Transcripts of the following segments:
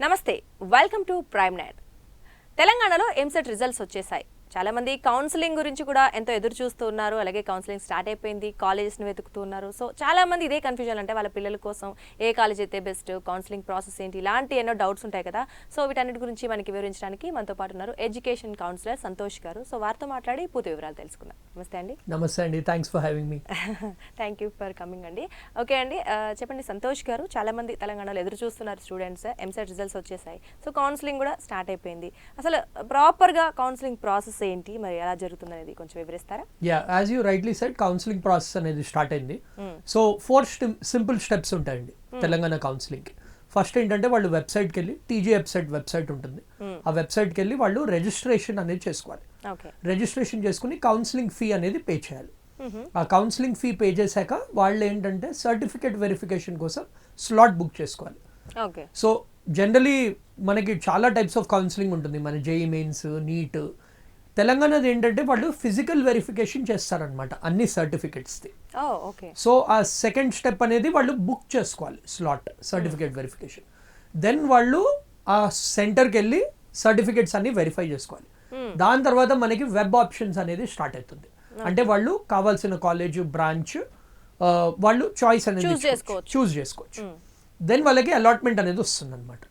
నమస్తే, welcome to Prime9. తెలంగాణలో EAMCET results వచ్చేసాయి. చాలా మంది కౌన్సిలింగ్ గురించి కూడా ఎంతో ఎదురు చూస్తూ ఉన్నారు. అలాగే కౌన్సిలింగ్ స్టార్ట్ అయిపోయింది, కాలేజెస్ని వెతుకుతూ ఉన్నారు. సో చాలా మంది ఇదే కన్ఫ్యూజన్, అంటే వాళ్ళ పిల్లల కోసం ఏ కాలేజ్ అయితే బెస్ట్, కౌన్సిలింగ్ ప్రాసెస్ ఏంటి, ఇలాంటి ఎన్నో డౌట్స్ ఉంటాయి కదా. సో వీటన్నిటి గురించి మనకి వివరించడానికి మనతో పాటు ఉన్నారు ఎడ్యుకేషన్ కౌన్సిలర్ సంతోష్ గారు. సో వారితో మాట్లాడి పూర్తి వివరాలు తెలుసుకుందాం. నమస్తే అండి. నమస్తే అండి, thanks for having me. Thank you for coming అండి. ఓకే అండి, చెప్పండి సంతోష్ గారు, చాలా మంది తెలంగాణలో ఎదురు చూస్తున్నారు స్టూడెంట్స్. EAMCET రిజల్ట్స్ వచ్చేసాయి, సో కౌన్సిలింగ్ కూడా స్టార్ట్ అయిపోయింది. అసలు ప్రాపర్గా కౌన్సిలింగ్ ప్రాసెస్ ఏంటి, మరి ఎలా జరుగుతుంది అనేది కొంచెం వివరిస్తారా? Yeah, as you rightly said, counselling process అనేది స్టార్ట్ అయింది. సో 4 సింపుల్ స్టెప్స్ ఉంటాయండి తెలంగాణ కౌన్సిలింగ్కి. ఫస్ట్ ఏంటంటే వాళ్ళు వెబ్సైట్కి వెళ్ళి, EAMCET వెబ్సైట్ ఉంటుంది, ఆ వెబ్సైట్కి వెళ్ళి వాళ్ళు రిజిస్ట్రేషన్ అనేది చేసుకోవాలి. రిజిస్ట్రేషన్ చేసుకుని కౌన్సిలింగ్ ఫీ అనేది పే చేయాలి. ఆ కౌన్సిలింగ్ ఫీ పే చేశాక వాళ్ళు ఏంటంటే సర్టిఫికేట్ వెరిఫికేషన్ కోసం స్లాట్ బుక్ చేసుకోవాలి. సో జనరలీ మనకి చాలా టైప్స్ ఆఫ్ కౌన్సిలింగ్ ఉంటుంది. మన JEE మెయిన్స్, నీట్. తెలంగాణది ఏంటంటే వాళ్ళు ఫిజికల్ వెరిఫికేషన్ చేస్తారనమాట అన్ని సర్టిఫికెట్స్ది. సో ఆ సెకండ్ స్టెప్ అనేది వాళ్ళు బుక్ చేసుకోవాలి స్లాట్, సర్టిఫికేట్ వెరిఫికేషన్. దెన్ వాళ్ళు ఆ సెంటర్కి వెళ్ళి సర్టిఫికెట్స్ అన్ని వెరిఫై చేసుకోవాలి. దాని తర్వాత మనకి వెబ్ ఆప్షన్స్ అనేది స్టార్ట్ అవుతుంది. అంటే వాళ్ళు కావాల్సిన కాలేజ్, బ్రాంచ్ వాళ్ళు చాయిస్ అనేది చూస్ చేసుకోవచ్చు. దెన్ వాళ్ళకి అలాట్మెంట్ అనేది వస్తుంది అనమాట.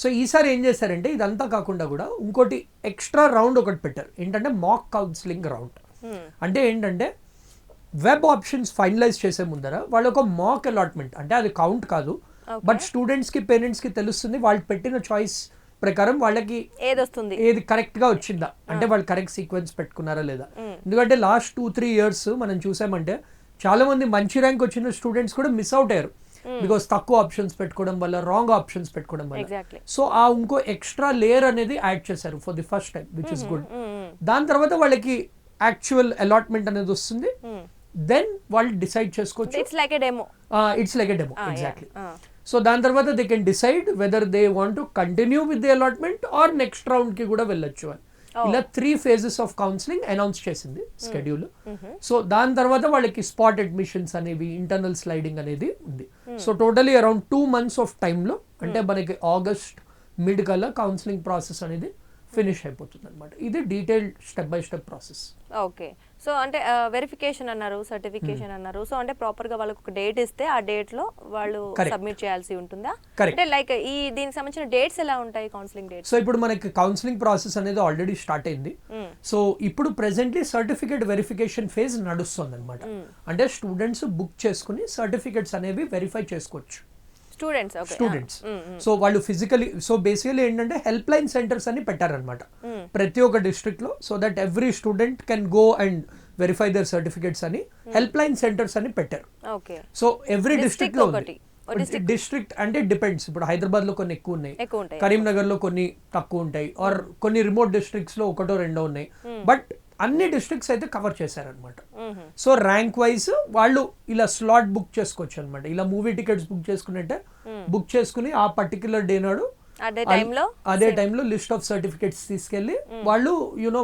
సో ఈసారి ఏం చేశారంటే ఇదంతా కాకుండా కూడా ఇంకోటి ఎక్స్ట్రా రౌండ్ ఒకటి పెట్టారు. ఏంటంటే మాక్ కౌన్సిలింగ్ రౌండ్. అంటే ఏంటంటే వెబ్ ఆప్షన్స్ ఫైనలైజ్ చేసే ముందర వాళ్ళు ఒక మాక్ అలాట్మెంట్, అంటే అది కౌంట్ కాదు, బట్ స్టూడెంట్స్కి, పేరెంట్స్కి తెలుస్తుంది వాళ్ళు పెట్టిన చాయిస్ ప్రకారం వాళ్ళకి ఏది కరెక్ట్ గా వచ్చిందా, అంటే వాళ్ళు కరెక్ట్ సీక్వెన్స్ పెట్టుకున్నారా లేదా. ఎందుకంటే లాస్ట్ 2-3 years మనం చూసామంటే చాలా మంది మంచి ర్యాంక్ వచ్చిన స్టూడెంట్స్ కూడా మిస్ అవుట్ అయ్యారు. బికాస్ తక్కువ ఆప్షన్స్ పెట్టుకోవడం వల్ల, రాంగ్ ఆప్షన్స్ పెట్టుకోవడం వల్ల. సో ఆ ఇంకో ఎక్స్ట్రా లేయర్ అనేది యాడ్ చేశారు for the first time, which is good. దాని తర్వాత వాళ్ళకి యాక్చువల్ అలాట్మెంట్ అనేది వస్తుంది. దెన్ వాళ్ళు డిసైడ్ చేసుకోవచ్చు. It's like a demo. Exactly. So దాని తర్వాత they can decide whether they want to continue with the allotment or next round కి కూడా వెళ్ళొచ్చు అని. ఇలా 3 phases ఆఫ్ కౌన్సిలింగ్ అనౌన్స్ చేసింది స్కెడ్యూల్. సో దాని తర్వాత వాళ్ళకి స్పాట్ అడ్మిషన్స్ అనేవి, ఇంటర్నల్ స్లైడింగ్ అనేది ఉంది. So totally around 2 months of టైంలో, అంటే మనకి ఆగస్ట్ మిడ్ కల్లా కౌన్సిలింగ్ ప్రాసెస్ అనేది ఫినిష్ అయిపోతుంది అనమాట. ఇది detailed step by step process. Okay. So అంటే వెరిఫికేషన్ అన్నారు, సర్టిఫికేషన్ అన్నారు. సో అంటే ప్రాపర్ గా వాళ్ళకి ఒక డేట్ ఇస్తే ఆ డేట్ లో వాళ్ళు సబ్మిట్ చేయాల్సి ఉంటుందా? అంటే లైక్ ఈ దీనికి సంబంధించిన డేట్స్ ఎలా ఉంటాయి, కౌన్సిలింగ్ డేట్స్? సో ఇప్పుడు మనకి కౌన్సిలింగ్ ప్రాసెస్ అనేది ఆల్రెడీ స్టార్ట్ అయింది. సో ఇప్పుడు ప్రెసెంట్లీ సర్టిఫికేట్ వెరిఫికేషన్ ఫేజ్ నడుస్తుంది అనమాట. అంటే స్టూడెంట్స్ బుక్ చేసుకుని సర్టిఫికేట్స్ అనేవి వెరిఫై చేసుకోవచ్చు. స్టూడెంట్స్ సో వాళ్ళు ఫిజికలీ, సో బేసికలీ ఏంటంటే హెల్ప్ లైన్ సెంటర్స్ అని పెట్టారనమాట ప్రతి ఒక్క డిస్ట్రిక్ట్ లో. So that every student can go and verify their certificates అని హెల్ప్ లైన్ సెంటర్స్ అని పెట్టారు. సో ఎవ్రీ డిస్ట్రిక్ట్ లో ఉంది. డిస్ట్రిక్ట్ అంటే డిపెండ్స్. ఇప్పుడు హైదరాబాద్ లో కొన్ని ఎక్కువ ఉన్నాయి, కరీంనగర్ లో కొన్ని తక్కువ ఉంటాయి, ఆర్ కొన్ని రిమోట్ డిస్ట్రిక్ట్స్ లో 1-2 ఉన్నాయి. బట్ అన్ని డిస్ట్రిక్ట్స్ అయితే కవర్ చేశారనమాట. సో ర్యాంక్ వైజ్ వాళ్ళు ఇలా స్లాట్ బుక్ చేసుకోవచ్చు అనమాట. ఇలా మూవీ టికెట్స్ బుక్ చేసుకున్నట్టే బుక్ చేసుకుని ఆ పర్టికులర్ డే నాడు అదే టైంలో లిస్ట్ ఆఫ్ సర్టిఫికేట్స్ తీసుకెళ్లి వాళ్ళు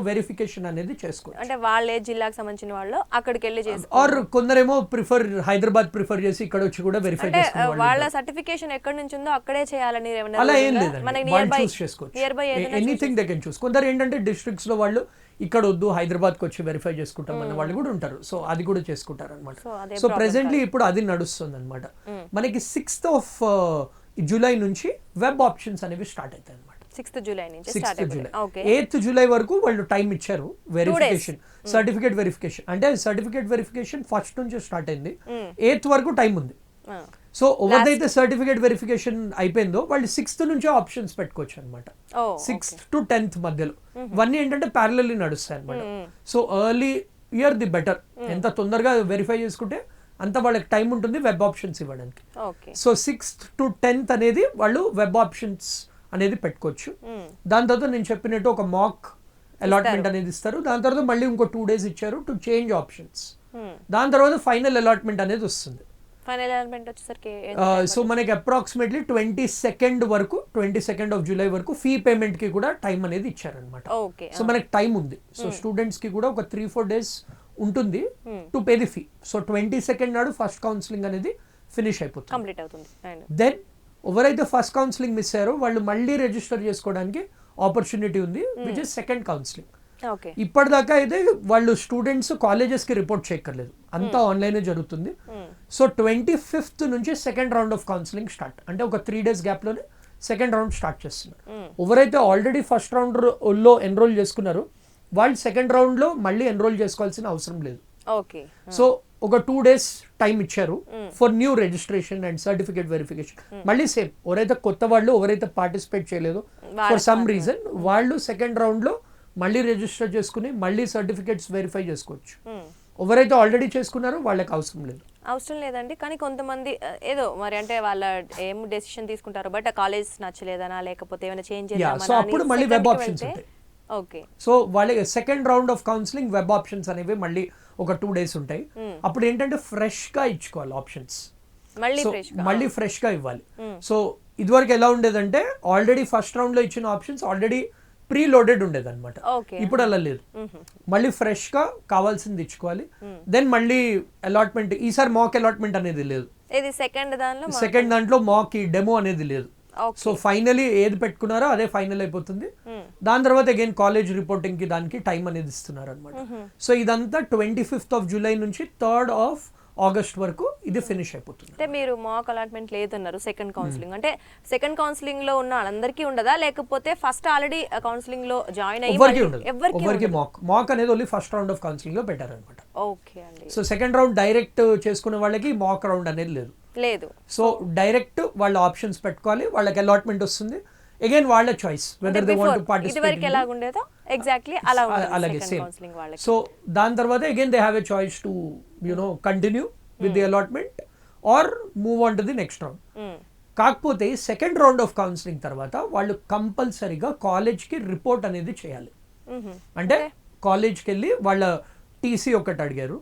వెరిఫికేషన్ అనేది చేసుకోవచ్చు. అంటే వాళ్ళే జిల్లాకు సంబంధించిన వాళ్ళు అక్కడికి వెళ్ళి చేసుకోవచ్చు. ఆర్ కొందరేమో హైదరాబాద్ ప్రిఫర్ చేసి ఇక్కడ వచ్చి కూడా వెరిఫై చేసుకోవాలి. వాళ్ళ సర్టిఫికేషన్ ఎక్కడ నుంచి ఉందో అక్కడే చేయాలని అలా ఏం లేదండి, చూస్ చేసుకోవచ్చు. Anything they can choose. కొందరు ఏంటంటే డిస్ట్రిక్ట్స్ లో వాళ్ళు ఇక్కడ వద్దు, హైదరాబాద్కి వచ్చి వెరిఫై చేసుకుంటాం అన్న వాళ్ళు కూడా ఉంటారు. సో అది కూడా చేసుకుంటారు అనమాట. సో ప్రెసెంట్లీ ఇప్పుడు అది నడుస్తుంది అనమాట. మనకి 6th of July నుంచి వెబ్ ఆప్షన్స్ అనేవి స్టార్ట్ అవుతాయి అనమాట. 6th July 8th July వరకు వాళ్ళు టైం ఇచ్చారు వెరిఫికేషన్, సర్టిఫికేట్ వెరిఫికేషన్. అంటే సర్టిఫికేట్ వెరిఫికేషన్ ఫస్ట్ నుంచి స్టార్ట్ అయింది, 8th వరకు టైం ఉంది. సో ఎవరిదైతే సర్టిఫికేట్ వెరిఫికేషన్ అయిపోయిందో వాళ్ళు 6th నుంచి ఆప్షన్స్ పెట్టుకోవచ్చు అనమాట. 6th to 10th మధ్యలో ఇవన్నీ ఏంటంటే ప్యారలల్లీ నడుస్తాయి అనమాట. So early year the better. ఎంత తొందరగా వెరిఫై చేసుకుంటే అంత వాళ్ళకి టైం ఉంటుంది వెబ్ ఆప్షన్స్ ఇవ్వడానికి. సో 6th to 10th అనేది వాళ్ళు వెబ్ ఆప్షన్స్ అనేది పెట్టుకోవచ్చు. దాని తర్వాత నేను చెప్పినట్టు ఒక మాక్ అలాట్మెంట్ అనేది ఇస్తారు. దాని తర్వాత మళ్ళీ ఇంకో 2 days ఇచ్చారు టు చేంజ్ ఆప్షన్స్. దాని తర్వాత ఫైనల్ అలాట్మెంట్ అనేది వస్తుంది. సో మనకి అప్రాక్సిమేట్లీ 22nd వరకు, 22nd of July వరకు ఫీ పేమెంట్ కి కూడా టైం అనేది ఇచ్చారనమాట. సో మనకి టైం ఉంది. సో స్టూడెంట్స్ కి కూడా ఒక 3-4 days ఉంటుంది to pay the fee. So 22nd నాడు ఫస్ట్ కౌన్సిలింగ్ అనేది ఫినిష్ అయిపోతుంది, కంప్లీట్ అవుతుంది. దెన్ ఎవరైతే ఫస్ట్ కౌన్సిలింగ్ మిస్ అయ్యారో వాళ్ళు మళ్ళీ రిజిస్టర్ చేసుకోవడానికి ఆపర్చునిటీ ఉంది, which is second counselling. Okay. ఇప్పటిదాకా అయితే వాళ్ళు స్టూడెంట్స్ కాలేజెస్కి రిపోర్ట్ చేయక్కర్లేదు, అంతా ఆన్లైనే జరుగుతుంది. సో 25th నుంచి second round of counselling start, అంటే ఒక 3 days గ్యాప్లోనే సెకండ్ రౌండ్ స్టార్ట్ చేస్తున్నారు. ఎవరైతే ఆల్రెడీ ఫస్ట్ రౌండ్లో ఎన్రోల్ చేసుకున్నారో వాళ్ళు సెకండ్ రౌండ్లో మళ్ళీ ఎన్రోల్ చేసుకోవాల్సిన అవసరం లేదు. ఓకే. సో ఒక 2 days టైం ఇచ్చారు for new registration and certificate verification. మళ్ళీ సేమ్ ఎవరైతే కొత్త వాళ్ళు ఎవరైతే పార్టిసిపేట్ చేయలేదో ఫర్ సమ్ రీజన్ వాళ్ళు సెకండ్ రౌండ్లో మళ్ళీ రిజిస్టర్ చేసుకుని మళ్ళీ సర్టిఫికేట్స్ వెరిఫై చేసుకోవచ్చు. ఎవరైతే ఆల్రెడీ చేసుకున్నారో వాళ్ళకి అవసరం లేదండి. కానీ కొంతమంది ఏదో మరి అంటే వాళ్ళ ఏం డెసిషన్ తీసుకుంటారు, బట్ ఆ కాలేజ్ నచ్చలేదనా లేకపోతే ఏమైనా చేంజ్ సో అప్పుడు మళ్ళీ వెబ్ ఆప్షన్స్ ఉంటాయి. ఓకే. సో వాళ్ళకి second round of counselling web options అనేవి మళ్ళీ ఒక 2 days ఉంటాయి. అప్పుడు ఏంటంటే ఫ్రెష్ గా ఇచ్చుకోవాలి ఆప్షన్స్, మళ్ళీ ఫ్రెష్ గా ఇవ్వాలి. సో ఇదివరకు ఎలా ఉండేదంటే ఆల్రెడీ ఫస్ట్ రౌండ్ లో ఇచ్చిన ఆప్షన్స్ ఆల్రెడీ ప్రీ లోడెడ్ ఉండేది అనమాట. ఇప్పుడు అలా లేదు, మళ్ళీ ఫ్రెష్ గా కావాల్సింది ఇచ్చుకోవాలి. దెన్ మళ్ళీ అలాట్మెంట్, ఈసారి మాక్ అలాట్మెంట్ అనేది లేదు, సెకండ్ దాంట్లో మాక్ డెమో అనేది లేదు. సో ఫైనలీ ఏది పెట్టుకున్నారో అదే ఫైనల్ అయిపోతుంది. దాని తర్వాత అగైన్ కాలేజ్ రిపోర్టింగ్ కి దానికి టైం అనేది ఇస్తున్నారు అనమాట. సో ఇదంతా 25th of July నుంచి 3rd of August వరకు ఇది ఫినిష్ అయిపోతుంది. అంటే మీరు మాక్ అలాట్మెంట్ లేదన్నారు సెకండ్ కౌన్సిలింగ్, అంటే సెకండ్ కౌన్సిలింగ్ లో ఉన్న వాళ్ళందరికీ ఉండదా లేకపోతే ఫస్ట్ ఆల్రెడీ కౌన్సిలింగ్ లో జాయిన్ అయ్యి ఎవరికి మాక్ అనేది only first round of counselling లో పెట్టారనమాట. ఓకే అండి. సో సెకండ్ రౌండ్ డైరెక్ట్ చేసుకునే వాళ్ళకి మాక్ రౌండ్ అనేది లేదు. సో డైరెక్ట్ వాళ్ళ ఆప్షన్స్ పెట్టుకోవాలి, వాళ్ళకి అలాట్మెంట్ వస్తుంది. అగైన్ వాళ్ళ choice whether they want to participate. అలాగే సేమ్. సో దాని తర్వాత again they have a choice to continue with the allotment or move on to the next round. కాకపోతే సెకండ్ రౌండ్ ఆఫ్ కౌన్సిలింగ్ తర్వాత వాళ్ళు కంపల్సరీగా కాలేజ్కి రిపోర్ట్ అనేది చేయాలి. అంటే కాలేజ్కి వెళ్ళి వాళ్ళ టీసీ ఒకటి అడిగారు,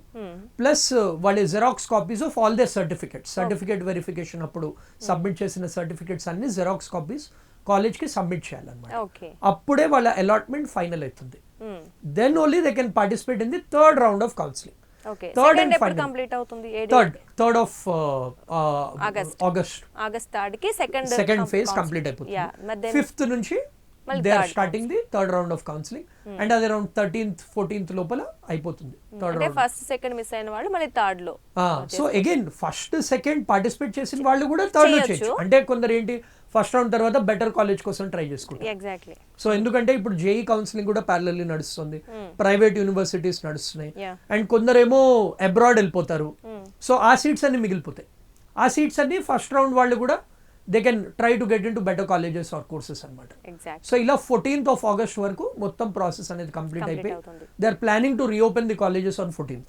ప్లస్ వాళ్ళ Xerox copies of all their certificate verification అప్పుడు సబ్మిట్ చేసిన సర్టిఫికేట్స్ అన్ని జెరాక్స్ కాపీస్ కాలేజ్ కి సబ్మిట్ చేయాలన్నమాట. అప్పుడే వాళ్ళ అలాట్మెంట్ ఫైనల్ అవుతుంది. Then only they can participate in the third round of counselling. Third and final complete అవుతుంది. థర్డ్ ఆఫ్ ఆగస్ట్ కి సెకండ్ ఫేజ్ కంప్లీట్ అయిపోతుంది. 5th నుంచి they are starting the third round of counselling and అది around 13th 14th లోపల అయిపోతుంది third round. First second miss అయిన వాళ్ళు మళ్ళీ థర్డ్ లో. So again first second participate చేసిన వాళ్ళు కూడా థర్డ్ లో చేయొచ్చు. అంటే కొందరు ఏంటి ఫస్ట్ రౌండ్ తర్వాత బెటర్ కాలేజ్ కోసం ట్రై చేసుకుంటారు. ఎగ్జాక్ట్లీ. సో ఎందుకంటే ఇప్పుడు జేఈ కౌన్సిలింగ్ కూడా ప్యారలల్లీ నడుస్తుంది, ప్రైవేట్ యూనివర్సిటీస్ నడుస్తున్నాయి, అండ్ కొందరేమో అబ్రాడ్ వెళ్ళిపోతారు. సో ఆ సీట్స్ అన్ని మిగిలిపోతాయి. ఆ సీట్స్ అన్ని ఫస్ట్ రౌండ్ వాళ్ళు కూడా they can try to get into better colleges or courses అనమాట. సో ఇలా 14th of August వరకు మొత్తం ప్రాసెస్ అనేది కంప్లీట్ అయిపోయి they are planning to reopen the colleges on 14th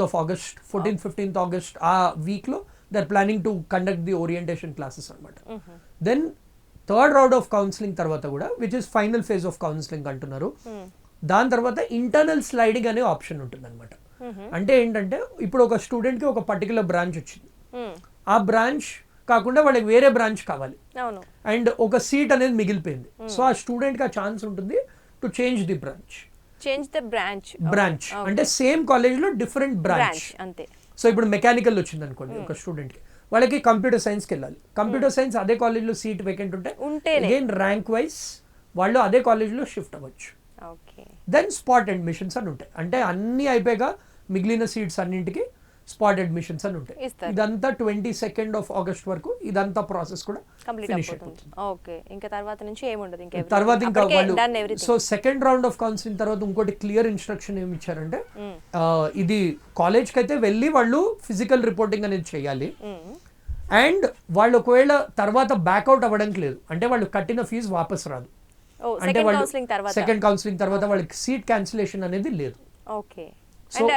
of August, 14th-15th August ఆ week లో they are planning to conduct the orientation classes అనమాట. Then third round of counselling తర్వాత కూడా which is final phase of counselling అంటున్నారు. దాని తర్వాత internal sliding అనే option ఉంటుంది అనమాట. అంటే ఏంటంటే ఇప్పుడు ఒక స్టూడెంట్ కి ఒక పర్టికులర్ బ్రాంచ్ వచ్చింది, ఆ బ్రాంచ్ కాకుండా వాళ్ళకి వేరే బ్రాంచ్ కావాలి అండ్ ఒక సీట్ అనేది మిగిలిపోయింది. సో ఆ స్టూడెంట్ కి ఆ ఛాన్స్ ఉంటుంది టు చేంజ్ ది బ్రాంచ్ అంటే సేమ్ కాలేజ్ లో డిఫరెంట్ బ్రాంచ్ అంతే. సో ఇప్పుడు మెకానికల్ వచ్చింది అనుకోండి ఒక స్టూడెంట్ కి, వాళ్ళకి కంప్యూటర్ సైన్స్ కి వెళ్ళాలి. కంప్యూటర్ సైన్స్ అదే కాలేజ్ లో సీట్ వేకెంట్ ఉంటే అగైన్ ర్యాంక్ వైజ్ వాళ్ళు అదే కాలేజ్ లో షిఫ్ట్ అవ్వచ్చు. దెన్ స్పాట్ అడ్మిషన్స్ అని ఉంటాయి, అంటే అన్ని అయిపోయాక మిగిలిన సీట్స్ అన్నింటికి స్పాట్ అడ్మిషన్స్ అని ఉంటాయి. ఇదంతా 22nd of August వరకు ఇదంతా ప్రాసెస్ కూడా ఫినిష్ అయిపోతుంది. తర్వాత ఇంకా వాళ్ళు so second round of counselling తర్వాత ఇంకోటి క్లియర్ ఇన్స్ట్రక్షన్ ఏమి ఇచ్చారంటే ఇది కాలేజ్ కి అయితే వెళ్ళి వాళ్ళు ఫిజికల్ రిపోర్టింగ్ అనేది చేయాలి అండ్ వాళ్ళు ఒకవేళ తర్వాత బ్యాక్అవుట్ అవ్వడానికి లేదు, అంటే వాళ్ళు కట్టిన ఫీజు వాపస్ రాదు. అంటే వాళ్ళు సెకండ్ కౌన్సిలింగ్ తర్వాత వాళ్ళకి సీట్ క్యాన్సిలేషన్ అనేది లేదు.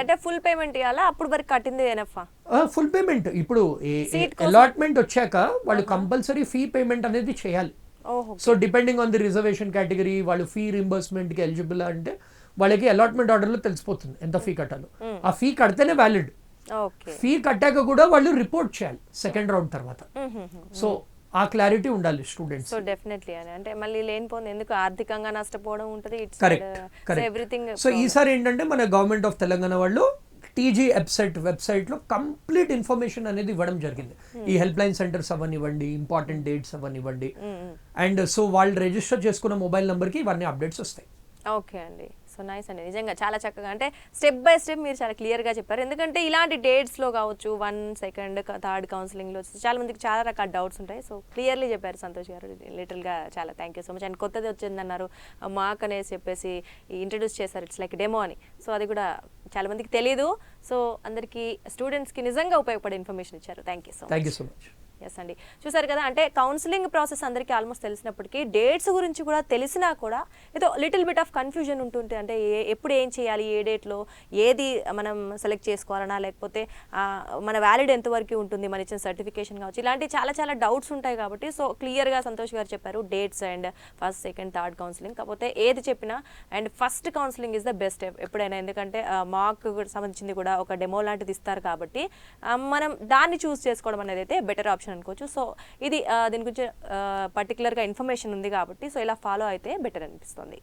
అంటే ఫుల్ పేమెంట్ ఇవ్వాలా అప్పుడు వరకు కట్టింది ఎనఫ్? Full payment. ఇప్పుడు అలాట్మెంట్ వచ్చాక వాళ్ళు కంపల్సరీ ఫీ పేమెంట్ అనేది చేయాలి. So depending on the reservation category వాళ్ళు ఫీ రింబర్స్మెంట్ కి ఎలిజిబుల్ అంటే వాళ్ళకి అలాట్మెంట్ ఆర్డర్ లో తెలిసిపోతుంది ఎంత ఫీ కట్టాలో. ఆ ఫీ కడితేనే వ్యాలిడ్. ఫీ కట్టాక కూడా వాళ్ళు రిపోర్ట్ చేయాలి సెకండ్ రౌండ్ తర్వాత. సో ఆ క్లారిటీ ఉండాలి స్టూడెంట్స్. సో డెఫినెట్లీ అంటే మళ్ళీ లేనిపోయింది ఎందుకు ఆర్థికంగా నష్టపోవడం ఉంటుంది. కరెక్ట్. సో ఈసారి ఏంటంటే మన గవర్నమెంట్ ఆఫ్ తెలంగాణ వాళ్ళు టీజీ వెబ్సైట్లో కంప్లీట్ ఇన్ఫర్మేషన్ అనేది ఇవ్వడం జరిగింది. ఈ హెల్ప్ లైన్ సెంటర్స్ అవనివ్వండి, ఇంపార్టెంట్ డేట్స్ అవనివ్వండి, అండ్ సో వాళ్ళు రిజిస్టర్ చేసుకున్న మొబైల్ నెంబర్కి ఇవన్నీ అప్డేట్స్ వస్తాయి. ఓకే అండి. సో నైస్ అండి, నిజంగా చాలా చక్కగా అంటే స్టెప్ బై స్టెప్ మీరు చాలా క్లియర్గా చెప్పారు. ఎందుకంటే ఇలాంటి డేట్స్లో కావచ్చు, 1, 2, 3 కౌన్సిలింగ్లో చాలా మందికి చాలా రకాల డౌట్స్ ఉంటాయి. సో క్లియర్లీ చెప్పారు సంతోష్ గారు, లిటిల్గా చాలా thank you so much. And కొత్తది వచ్చిందన్నారు మాక్ అనేసి చెప్పేసి ఇంట్రడ్యూస్ చేశారు, ఇట్స్ లైక్ డెమో అని. సో అది కూడా చాలా మందికి తెలియదు. సో అందరికీ స్టూడెంట్స్కి నిజంగా ఉపయోగపడే ఇన్ఫర్మేషన్ ఇచ్చారు. Thank you so much. Yes అండి, చూసారు కదా, అంటే కౌన్సిలింగ్ ప్రాసెస్ అందరికీ ఆల్మోస్ట్ తెలిసినప్పటికీ డేట్స్ గురించి కూడా తెలిసినా కూడా ఏదో లిటిల్ బిట్ ఆఫ్ కన్ఫ్యూజన్ ఉంటుంటే, అంటే ఎప్పుడు ఏం చేయాలి, ఏ డేట్లో ఏది మనం సెలెక్ట్ చేసుకోవాలన్నా, లేకపోతే మన వ్యాలిడ్ ఎంతవరకు ఉంటుంది, మన ఇచ్చిన సర్టిఫికేషన్ కావచ్చు, ఇలాంటి చాలా చాలా డౌట్స్ ఉంటాయి. కాబట్టి సో క్లియర్గా సంతోష్ గారు చెప్పారు dates and first, second, third counselling. కాకపోతే ఏది చెప్పినా and first counselling is the best ఎప్పుడైనా, ఎందుకంటే మాక్ సంబంధించింది కూడా ఒక డెమో లాంటిది ఇస్తారు కాబట్టి మనం దాన్ని చూస్ చేసుకోవడం అనేది అయితే బెటర్ ఆప్షన్ అనుకోవచ్చు. సో ఇది దీని గురించి పర్టికులర్గా ఇన్ఫర్మేషన్ ఉంది కాబట్టి సో ఇలా ఫాలో అయితే బెటర్ అనిపిస్తుంది.